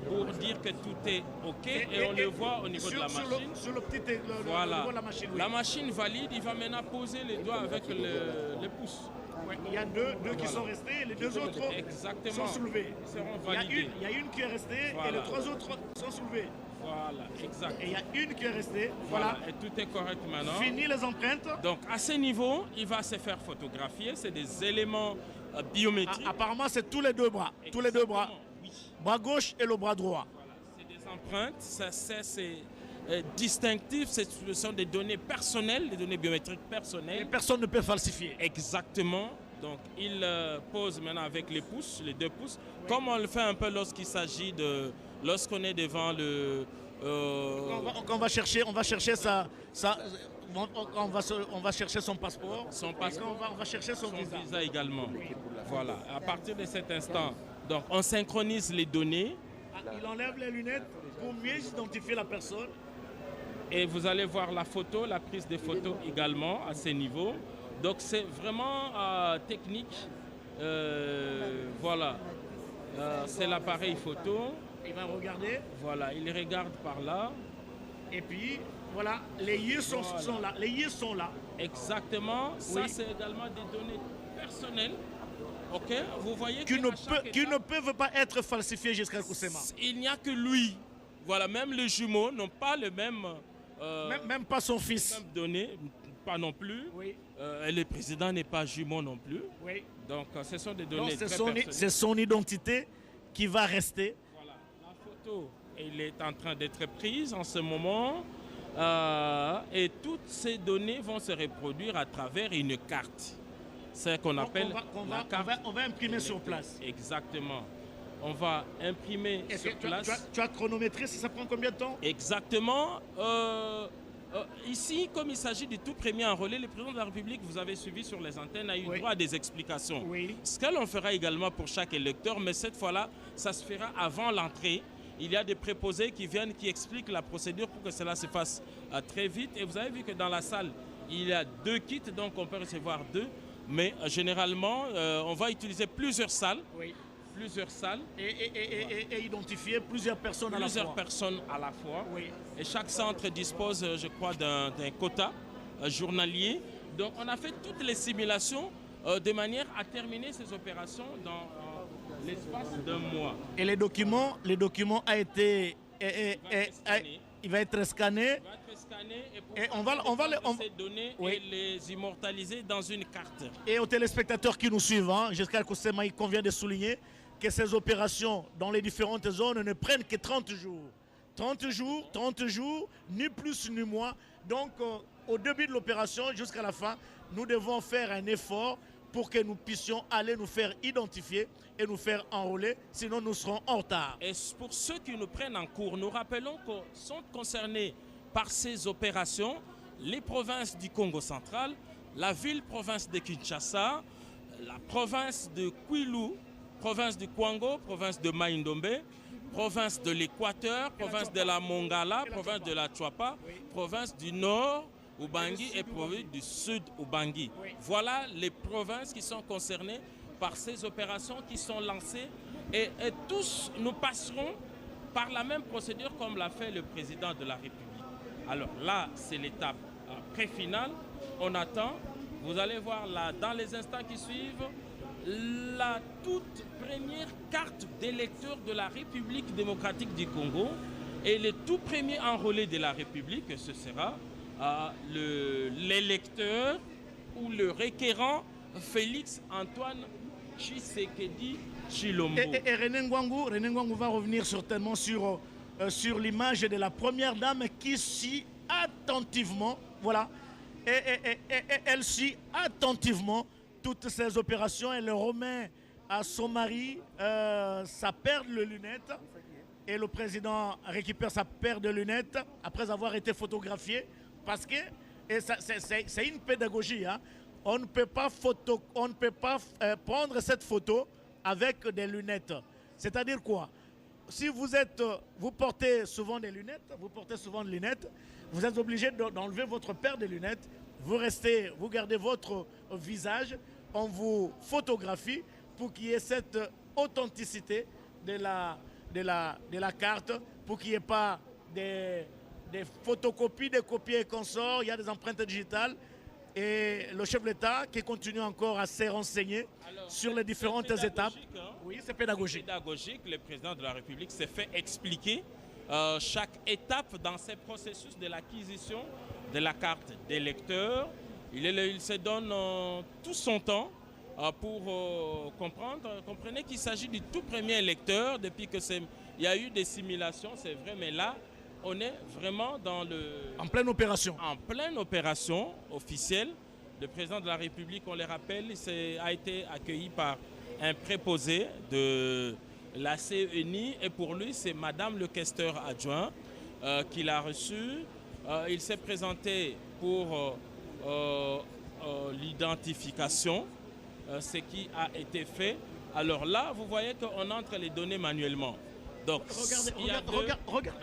pour dire que tout est OK et on le voit au niveau de la machine. Sur le petit Voilà. niveau de la machine. Oui. La machine valide, il va maintenant poser les doigts avec le pouce. Ouais, il y a deux qui sont restés, les deux autres Exactement. sont soulevés. Ils seront validés. Il y a une qui est restée et les trois autres sont soulevés. Voilà, exact. Et il y a une qui est restée. Voilà, et tout est correct maintenant. Fini les empreintes. Donc à ce niveau, il va se faire photographier. C'est des éléments biométriques. Apparemment, c'est tous les deux bras. Tous les deux bras. Oui. Bras gauche et le bras droit. Voilà, c'est des empreintes. Ça, c'est distinctif. Ce sont des données personnelles, des données biométriques Et personnelles. personne ne peut falsifier. Exactement. Donc il pose maintenant avec les pouces, les deux pouces, comme on le fait un peu lorsqu'on est devant le. On va chercher on va chercher son passeport. Son passeport. On va chercher son visa. Visa également. Voilà. À partir de cet instant, donc on synchronise les données Il enlève les lunettes pour mieux identifier la personne. et vous allez voir la photo, la prise de photos également à ce niveau. Donc c'est vraiment technique. Voilà. C'est l'appareil photo. Il va regarder. Voilà, il regarde par là. Et puis, voilà, les yeux sont là. Les yeux sont là. Exactement. Ça, Oui. c'est également des données personnelles. OK? Vous voyez Qui qu'à chaque ne étape, peuvent pas être falsifiés jusqu'à Koussema. il n'y a que lui. Voilà, même les jumeaux n'ont pas le même, Même pas son fils. même données, pas non plus. Oui, Et le président n'est pas jumeau non plus. oui. Donc, ce sont des Donc, données très personnelles. c'est son identité qui va rester. Voilà, la photo, elle est en train d'être prise en ce moment. Et toutes ces données vont se reproduire à travers une carte. C'est ce qu'on appelle la carte. On va imprimer sur place. Exactement. On va imprimer sur place. Tu as chronométré, ça prend combien de temps? Exactement. Ici, comme il s'agit du tout premier enrôlé, le président de la République, vous avez suivi sur les antennes, a eu Oui. droit à des explications. Oui. Ce que l'on fera également pour chaque électeur, mais cette fois-là, ça se fera avant l'entrée. Il y a des préposés qui viennent, qui expliquent la procédure pour que cela se fasse très vite. Et vous avez vu que dans la salle, il y a 2 kits, donc on peut recevoir 2. Mais généralement, on va utiliser plusieurs salles. Oui. Plusieurs salles. Et identifier plusieurs personnes à la Plusieurs fois. personnes à la fois. Oui. Et chaque centre dispose, je crois, d'un quota journalier. Donc on a fait toutes les simulations de manière à terminer ces opérations dans l'espace d'un mois. Et les documents a été... il va être scanné. Il va être scanné et, pour Et on va ces données Oui. et les immortaliser dans une carte. Et aux téléspectateurs qui nous suivent, jusqu'à Koussema, il convient de souligner que ces opérations dans les différentes zones ne prennent que 30 jours. 30 jours, ni plus ni moins. Donc, au début de l'opération jusqu'à la fin, nous devons faire un effort pour que nous puissions aller nous faire identifier et nous faire enrôler, sinon nous serons en retard. Et pour ceux qui nous prennent en cours, nous rappelons que sont concernés par ces opérations les provinces du Congo central, la ville-province de Kinshasa, la province de Kwilu, province du Kwango, province de Maïndombe, province de l'Équateur, province de la Mongala, province de la Chouapa, province du Nord, Ubangi, et province du Sud, Ubangi. Voilà les provinces qui sont concernées par ces opérations qui sont lancées et tous nous passerons par la même procédure comme l'a fait le président de la République. Alors là, c'est l'étape pré-finale. On attend. Vous allez voir là, dans les instants qui suivent, la toute première carte d'électeur de la République démocratique du Congo et le tout premier enrôlé de la République, ce sera l'électeur ou le requérant Félix Antoine Tshisekedi Tshilombo. Et René Ngwangu va revenir certainement sur l'image de la première dame qui suit attentivement, voilà, et elle suit attentivement toutes ces opérations. Elle remet à son mari sa paire de lunettes et le président récupère sa paire de lunettes après avoir été photographié parce que c'est une pédagogie. On ne peut pas prendre cette photo avec des lunettes. C'est-à-dire quoi? Si vous portez souvent des lunettes, vous êtes obligé d'enlever votre paire de lunettes, vous gardez votre visage, on vous photographie pour qu'il y ait cette authenticité de la carte, pour qu'il n'y ait pas des photocopies, des copies et consorts. Il y a des empreintes digitales. Et le chef de l'État qui continue encore à se renseigner sur les différentes étapes. Hein? Oui, c'est pédagogique. Pédagogique, le président de la République s'est fait expliquer chaque étape dans ces processus de l'acquisition de la carte d'électeur. Il se donne tout son temps pour comprendre. Comprenez qu'il s'agit du tout premier électeur depuis que il y a eu des simulations, c'est vrai, mais là, on est vraiment en pleine opération. En pleine opération officielle. Le président de la République, on le rappelle, a été accueilli par un préposé de la CENI et pour lui, c'est Madame le questeur adjoint qui l'a reçu. Il s'est présenté pour l'identification, ce qui a été fait. Alors là, vous voyez qu'on entre les données manuellement. Donc,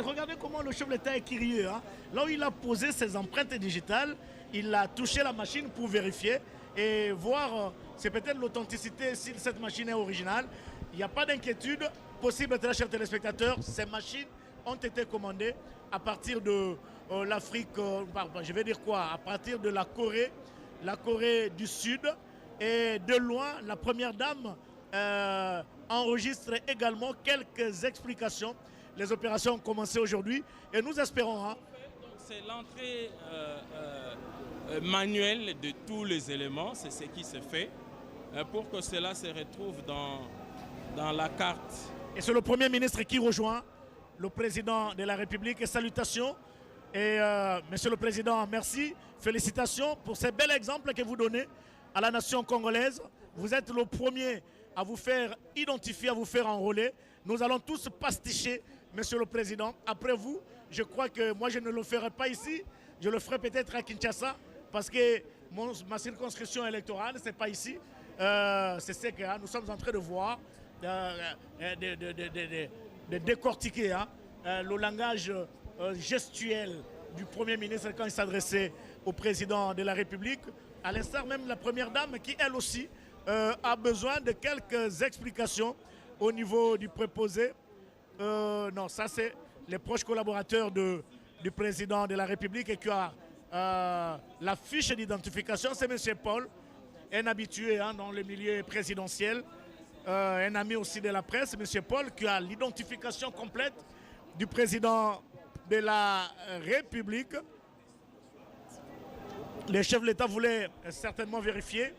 regardez comment le chef de l'État est curieux. Hein. Là où il a posé ses empreintes digitales, il a touché la machine pour vérifier et voir c'est peut-être l'authenticité si cette machine est originale. Il n'y a pas d'inquiétude possible, très chers téléspectateurs. Ces machines ont été commandées à partir de l'Afrique, je vais dire quoi, à partir de la Corée du Sud. Et de loin, la première dame enregistre également quelques explications. Les opérations ont commencé aujourd'hui et nous espérons. Hein, c'est l'entrée manuelle de tous les éléments, c'est ce qui se fait pour que cela se retrouve dans la carte. Et c'est le Premier ministre qui rejoint le Président de la République. Et salutations. Et Monsieur le Président, merci. Félicitations pour ces bels exemples que vous donnez à la nation congolaise. Vous êtes le premier à vous faire identifier, à vous faire enrôler. Nous allons tous pasticher, Monsieur le Président. Après vous, je crois que moi, je ne le ferai pas ici. Je le ferai peut-être à Kinshasa, parce que ma circonscription électorale, ce n'est pas ici. C'est ce que nous sommes en train de voir, de décortiquer le langage gestuel du Premier ministre quand il s'adressait au Président de la République, à l'instar même de la Première Dame qui, elle aussi, a besoin de quelques explications au niveau du préposé. Non, ça c'est les proches collaborateurs du Président de la République et qui a la fiche d'identification, c'est M. Paul, un habitué dans le milieu présidentiel, un ami aussi de la presse, M. Paul, qui a l'identification complète du Président de la République. Les chefs de l'État voulaient certainement vérifier.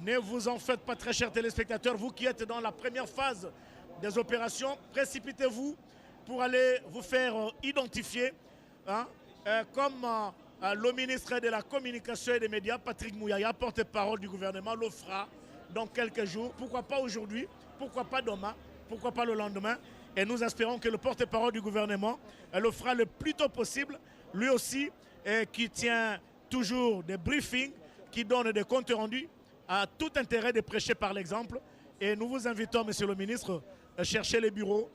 Ne vous en faites pas, très chers téléspectateurs, vous qui êtes dans la première phase des opérations, précipitez-vous pour aller vous faire identifier, comme le ministre de la Communication et des Médias, Patrick Mouyaya, porte-parole du gouvernement, le fera dans quelques jours. Pourquoi pas aujourd'hui, pourquoi pas demain, pourquoi pas le lendemain. Et nous espérons que le porte-parole du gouvernement le fera le plus tôt possible, lui aussi, qui tient toujours des briefings, qui donne des comptes rendus, a tout intérêt de prêcher par l'exemple. Et nous vous invitons, Monsieur le ministre, à chercher les bureaux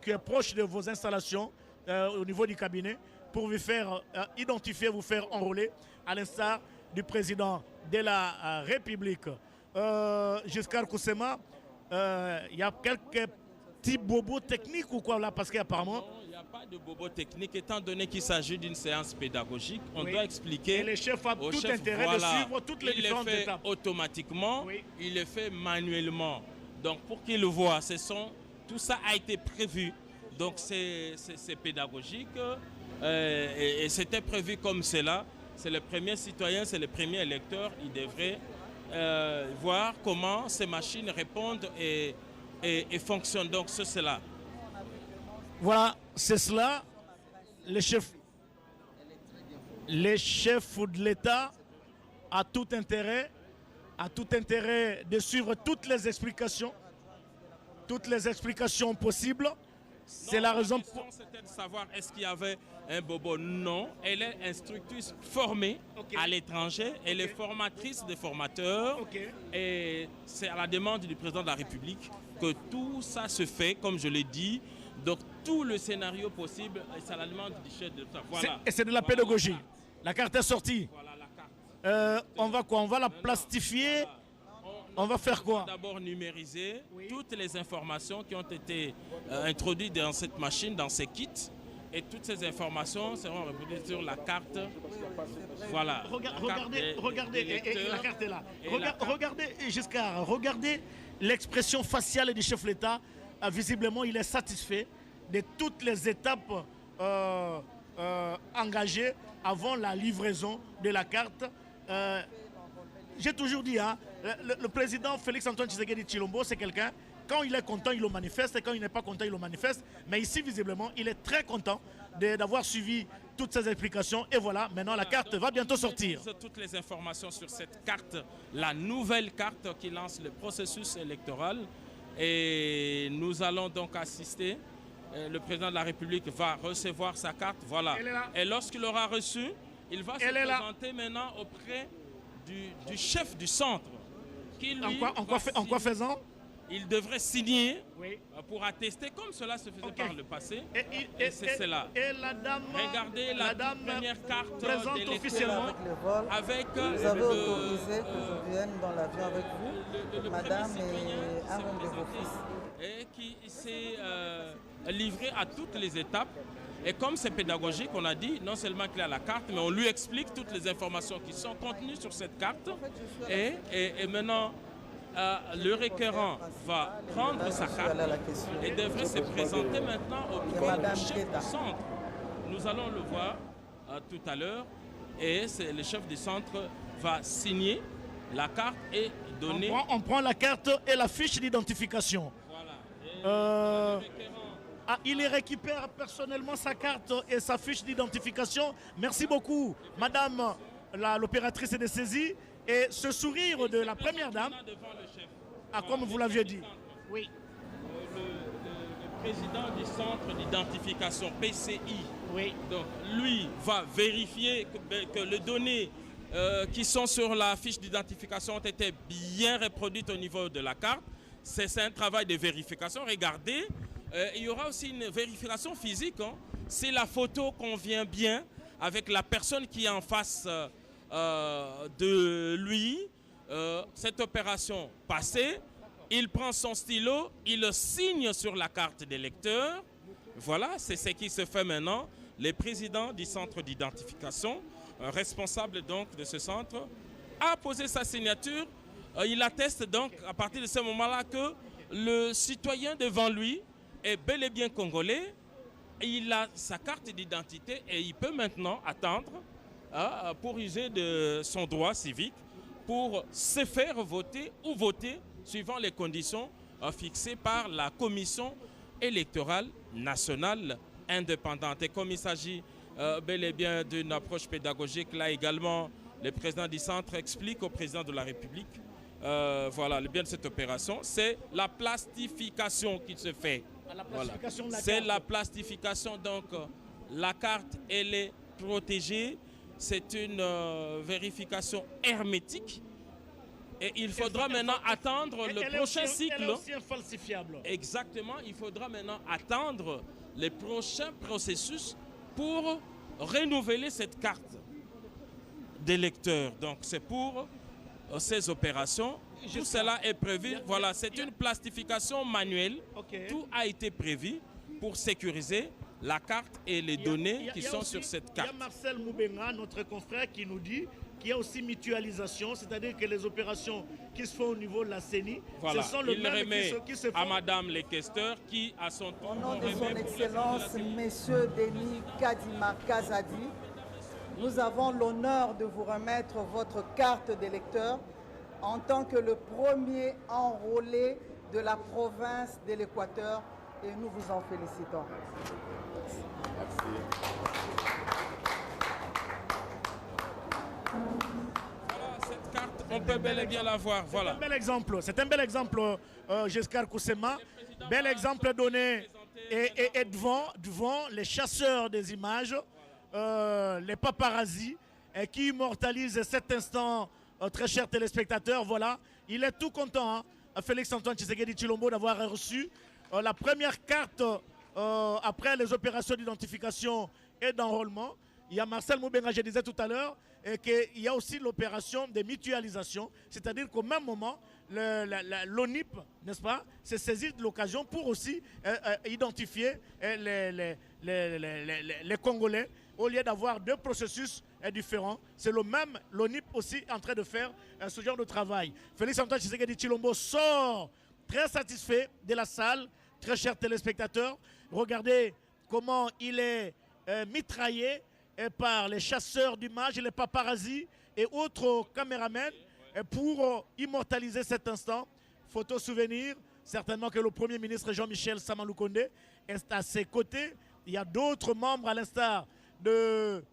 qui est proche de vos installations au niveau du cabinet pour vous faire identifier, vous faire enrôler à l'instar du président de la République. Giscard Koussema, il y a quelques petits bobos techniques ou quoi là, parce qu'apparemment... Non, il n'y a pas de bobos techniques, étant donné qu'il s'agit d'une séance pédagogique, on doit expliquer... Et les chefs ont tout intérêt de suivre toutes les différentes étapes. Il le fait automatiquement, il le fait manuellement. Donc pour qu'il le voit, tout ça a été prévu. Donc c'est pédagogique et c'était prévu comme cela. C'est le premier citoyen, c'est le premier électeur. Il devrait voir comment ces machines répondent et fonctionnent. Donc c'est cela. Voilà, c'est cela. Les chefs de l'État ont tout intérêt de suivre toutes les explications possibles. C'est la raison pour... C'était de savoir est-ce qu'il y avait un bobo. Non, elle est instructrice formée à l'étranger. Elle est formatrice des formateurs. Et c'est à la demande du président de la République que tout ça se fait, comme je l'ai dit. Donc tout le scénario possible, c'est à la demande du chef de l'État. Voilà. Et c'est de la pédagogie. La carte est sortie. Voilà la carte. On va quoi? On va la plastifier. Voilà. On va faire quoi? D'abord numériser Oui. toutes les informations qui ont été introduites dans cette machine, dans ces kits. Et toutes ces informations seront reproduites sur la carte. Voilà. Regardez, et la carte est là. Et la carte. Regardez, Giscard, regardez l'expression faciale du chef de l'État. Visiblement, il est satisfait de toutes les étapes engagées avant la livraison de la carte. J'ai toujours dit, hein, le président Félix-Antoine Tshisekedi Tshilombo, c'est quelqu'un, quand il est content, il le manifeste, et quand il n'est pas content, il le manifeste. Mais ici, visiblement, il est très content d'avoir suivi toutes ces explications. Et voilà, maintenant, la carte va bientôt sortir. Toutes les informations sur cette carte, la nouvelle carte qui lance le processus électoral. Et nous allons donc assister. Le président de la République va recevoir sa carte. Voilà. Elle est là. Et lorsqu'il aura reçu, il va se Elle est là. présenter maintenant auprès du chef du centre. Qui, lui, En quoi faisant? il devrait signer Oui. pour attester, comme cela se faisait Ok. par le passé. Et c'est cela. Et la dame, Regardez la dame première carte présente d'électeur officiellement. Avec le vol, avec vous avez autorisé que je vienne dans l'avion avec vous, le madame premier et citoyen un s'est membre de vos présenté fils. et qui s'est livré à toutes les étapes. Et comme c'est pédagogique, on a dit non seulement qu'il a la carte, mais on lui explique toutes les informations qui sont contenues sur cette carte. Et maintenant, le requérant va prendre sa carte et devrait se présenter maintenant auprès du chef du centre. Nous allons le voir tout à l'heure. Et le chef du centre va signer la carte et donner... On prend la carte et la fiche d'identification. Voilà. Et le requérant il récupère personnellement sa carte et sa fiche d'identification. Merci beaucoup, madame l'opératrice est saisie. Et ce sourire de la première dame, comme vous l'aviez dit. Oui. Le président du centre d'identification PCI, Oui. donc lui va vérifier que les données qui sont sur la fiche d'identification ont été bien reproduites au niveau de la carte. C'est un travail de vérification. Regardez, il y aura aussi une vérification physique. Hein. Si la photo convient bien avec la personne qui est en face de lui, cette opération passée, il prend son stylo, il le signe sur la carte d'électeur. Voilà, c'est ce qui se fait maintenant. Le président du centre d'identification, responsable donc de ce centre, a posé sa signature. Il atteste donc à partir de ce moment-là que le citoyen devant lui est bel et bien congolais. Et il a sa carte d'identité et il peut maintenant attendre pour user de son droit civique pour se faire voter ou voter suivant les conditions fixées par la commission électorale nationale indépendante. Et comme il s'agit bel et bien d'une approche pédagogique, là également, le président du centre explique au président de la République voilà, le bien de cette opération, c'est la plastification qui se fait. Voilà. C'est la plastification, donc la carte, elle est protégée, c'est une vérification hermétique. Et il faudra maintenant attendre le prochain cycle. Elle est aussi infalsifiable. Exactement, il faudra maintenant attendre les prochains processus pour renouveler cette carte d'électeur. Donc c'est pour ces opérations. Tout cela est prévu. Voilà, c'est une plastification manuelle. Okay. Tout a été prévu pour sécuriser la carte et les données qui sont sur cette carte. Il y a Marcel Moubenga, notre confrère, qui nous dit qu'il y a aussi mutualisation, c'est-à-dire que les opérations qui se font au niveau de la CENI, voilà. ce sont le Il même remet qui se font. à Madame les questeurs qui, à son tour, Au nom de son Excellence, Monsieur Denis Kadima Kazadi, nous avons l'honneur de vous remettre votre carte d'électeur en tant que le premier enrôlé de la province de l'Équateur et nous vous en félicitons. Voilà, cette carte, on peut bel et bien la voir. Voilà. C'est un bel exemple, Giscard Koussema. Bel exemple donné et devant les chasseurs des images, les paparazzis, qui immortalisent cet instant, très chers téléspectateurs. Voilà, il est tout content, hein, Félix-Antoine Tshisekedi Tshilombo, d'avoir reçu la première carte après les opérations d'identification et d'enrôlement. Il y a Marcel Moubenga, je disais tout à l'heure, qu'il y a aussi l'opération de mutualisation, c'est-à-dire qu'au même moment, l'ONIP, n'est-ce pas, s'est saisi de l'occasion pour aussi identifier les Congolais, au lieu d'avoir deux processus différents. C'est le même, l'ONIP aussi en train de faire ce genre de travail. Félix Antoine Tshisekedi Tshilombo sort très satisfait de la salle, très chers téléspectateurs. Regardez comment il est mitraillé par les chasseurs d'images, les paparazzis et autres caméramens pour immortaliser cet instant. Photo souvenir, certainement que le Premier ministre Jean-Michel Samaloukonde est à ses côtés. Il y a d'autres membres à l'instar de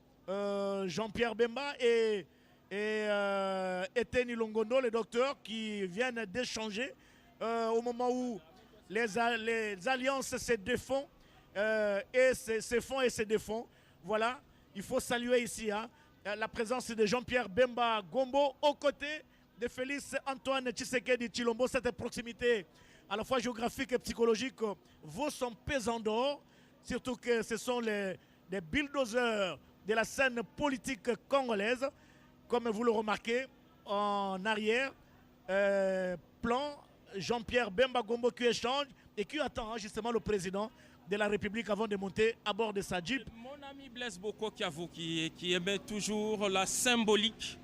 Jean-Pierre Bemba et Eteni Longondo, le docteur, qui viennent d'échanger au moment où les alliances se défont et se font et se défont. Voilà, il faut saluer ici la présence de Jean-Pierre Bemba Gombo aux côtés de Félix Antoine Tshisekedi Tshilombo. Cette proximité à la fois géographique et psychologique vaut son pesant d'or, surtout que ce sont les bulldozers de la scène politique congolaise, comme vous le remarquez en arrière plan, Jean-Pierre Bemba Gombo qui échange et qui attend justement le président de la République avant de monter à bord de sa Jeep. Mon ami Blaise Boko Kiavu qui aimait toujours la symbolique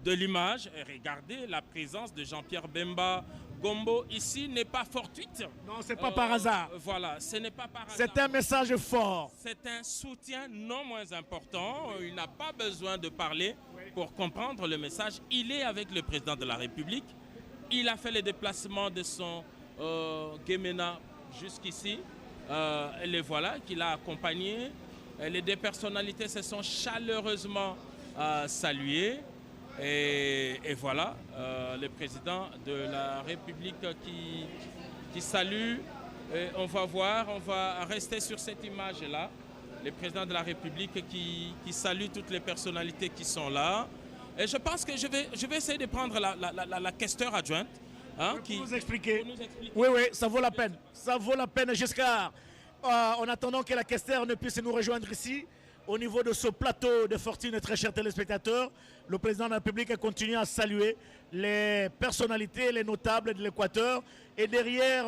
de l'image. Et regardez, la présence de Jean-Pierre Bemba Gombo ici n'est pas fortuite. Non, c'est pas par hasard. Voilà, ce n'est pas par hasard. C'est un message fort. C'est un soutien non moins important. Il n'a pas besoin de parler pour comprendre le message. Il est avec le président de la République. Il a fait les déplacements de son Gemena jusqu'ici. Les voilà, qu'il a accompagnés. Les deux personnalités se sont chaleureusement saluées. Et voilà, le président de la République qui salue. Et on va voir, on va rester sur cette image-là. Le président de la République qui salue toutes les personnalités qui sont là. Et je pense que je vais essayer de prendre la questeur adjointe. Pour nous expliquer. Oui, ça vaut la peine. Ça vaut la peine, Giscard. En attendant que la questeur ne puisse nous rejoindre ici, au niveau de ce plateau de fortune, très chers téléspectateurs, le président de la République continue à saluer les personnalités, les notables de l'Équateur. Et derrière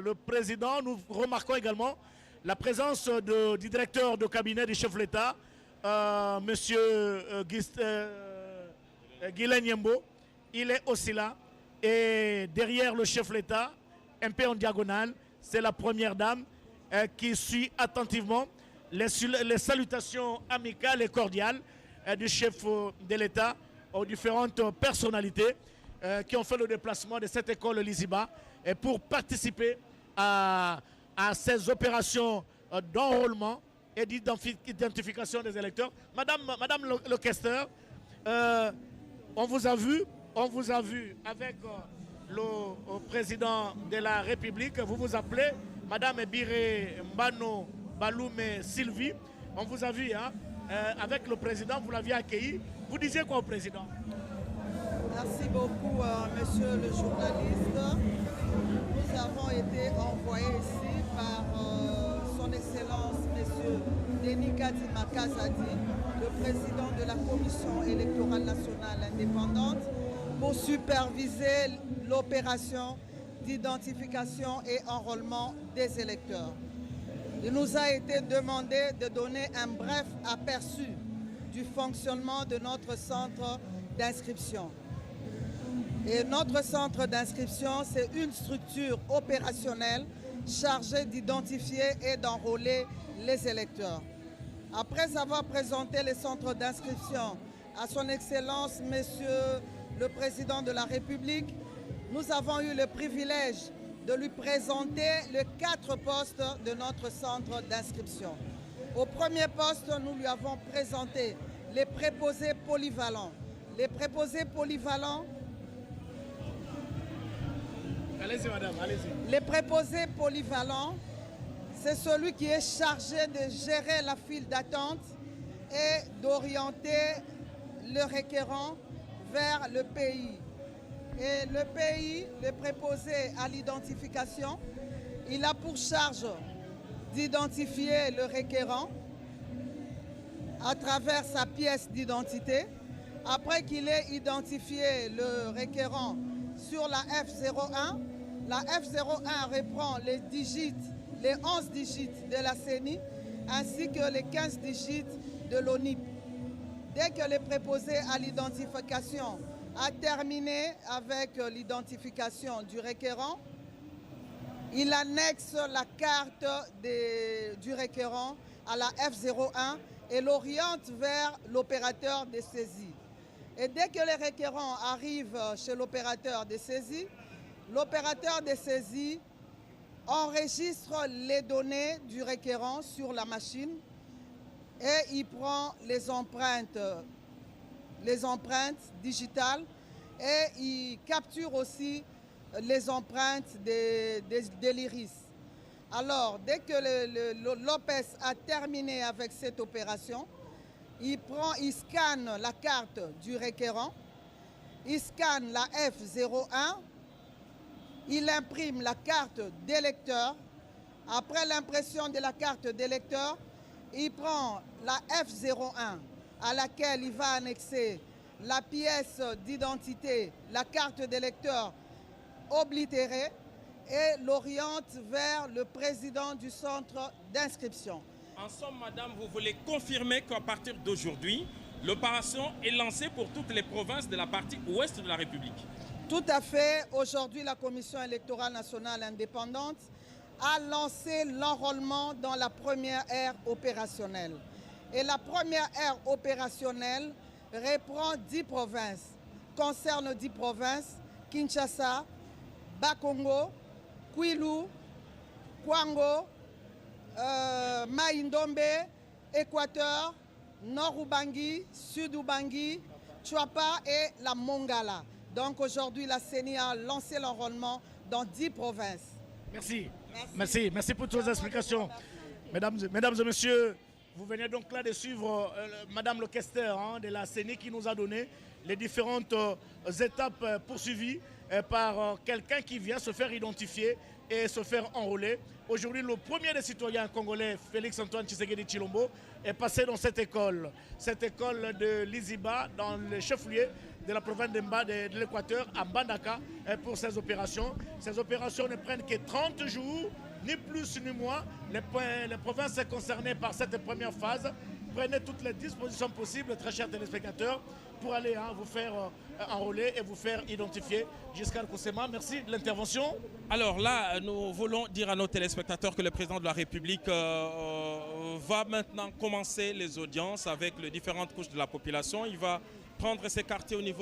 le président, nous remarquons également la présence du directeur de cabinet du chef de l'État, M. Guylaine Yembo. Il est aussi là. Et derrière le chef de l'État, un peu en diagonale, c'est la première dame qui suit attentivement les salutations amicales et cordiales du chef de l'État aux différentes personnalités qui ont fait le déplacement de cette école Liziba et pour participer à ces opérations d'enrôlement et d'identification des électeurs. Madame le questeur, on vous a vu avec le président de la République. Vous vous appelez Madame Ebire Mbano Baloume Sylvie. On vous a vu avec le président, vous l'aviez accueilli. Vous disiez quoi au président? Merci beaucoup, monsieur le journaliste. Nous avons été envoyés ici par son Excellence, monsieur Denis Kadima Kazadi, le président de la Commission électorale nationale indépendante, pour superviser l'opération d'identification et enrôlement des électeurs. Il nous a été demandé de donner un bref aperçu du fonctionnement de notre centre d'inscription. Et notre centre d'inscription, c'est une structure opérationnelle chargée d'identifier et d'enrôler les électeurs. Après avoir présenté les centres d'inscription à son Excellence, Monsieur le Président de la République, nous avons eu le privilège de lui présenter les 4 postes de notre centre d'inscription. Au premier poste, nous lui avons présenté les préposés polyvalents. Les préposés polyvalents. Allez-y, madame, allez-y. Les préposés polyvalents, c'est celui qui est chargé de gérer la file d'attente et d'orienter le requérant vers le pays. Et le pays, le préposé à l'identification, il a pour charge d'identifier le requérant à travers sa pièce d'identité. Après qu'il ait identifié le requérant sur la F01 reprend les 11 digits de la CENI ainsi que les 15 digits de l'ONIP. Dès que le préposé à l'identification a terminé avec l'identification du requérant, il annexe la carte du requérant à la F01 et l'oriente vers l'opérateur de saisie. Et dès que le requérant arrive chez l'opérateur de saisie enregistre les données du requérant sur la machine et il prend les empreintes digitales et il capture aussi les empreintes de l'iris. Alors, dès que Lopez a terminé avec cette opération, il scanne la carte du requérant, il scanne la F01, il imprime la carte d'électeur. Après l'impression de la carte d'électeur, il prend la F01 à laquelle il va annexer la pièce d'identité, la carte d'électeur oblitérée et l'oriente vers le président du centre d'inscription. En somme, madame, vous voulez confirmer qu'à partir d'aujourd'hui, l'opération est lancée pour toutes les provinces de la partie ouest de la République? Tout à fait. Aujourd'hui, la Commission électorale nationale indépendante a lancé l'enrôlement dans la première ère opérationnelle. Et la première ère opérationnelle reprend 10 provinces, concerne 10 provinces, Kinshasa, Bakongo, Kwilu, Kwango, Mai-Ndombe, Équateur, Nord-Ubangi, Sud-Ubangi, Chouapa et la Mongala. Donc aujourd'hui, la CENI a lancé l'enrôlement dans 10 provinces. Merci pour toutes les explications. Mesdames et messieurs, vous venez donc là de suivre Madame le questeur de la CENI qui nous a donné les différentes étapes poursuivies par quelqu'un qui vient se faire identifier et se faire enrôler. Aujourd'hui, le premier des citoyens congolais, Félix-Antoine Tshisekedi Tshilombo, est passé dans cette école de Liziba, dans le chef-lieu de la province de l'Équateur, à Mbandaka, pour ces opérations. Ces opérations ne prennent que 30 jours, ni plus ni moins. Les provinces concernées par cette première phase prenez toutes les dispositions possibles, très chers téléspectateurs, pour aller vous faire enrôler et vous faire identifier jusqu'à Koussema. Merci de l'intervention. Alors là, nous voulons dire à nos téléspectateurs que le président de la République va maintenant commencer les audiences avec les différentes couches de la population. Il va prendre ses quartiers au niveau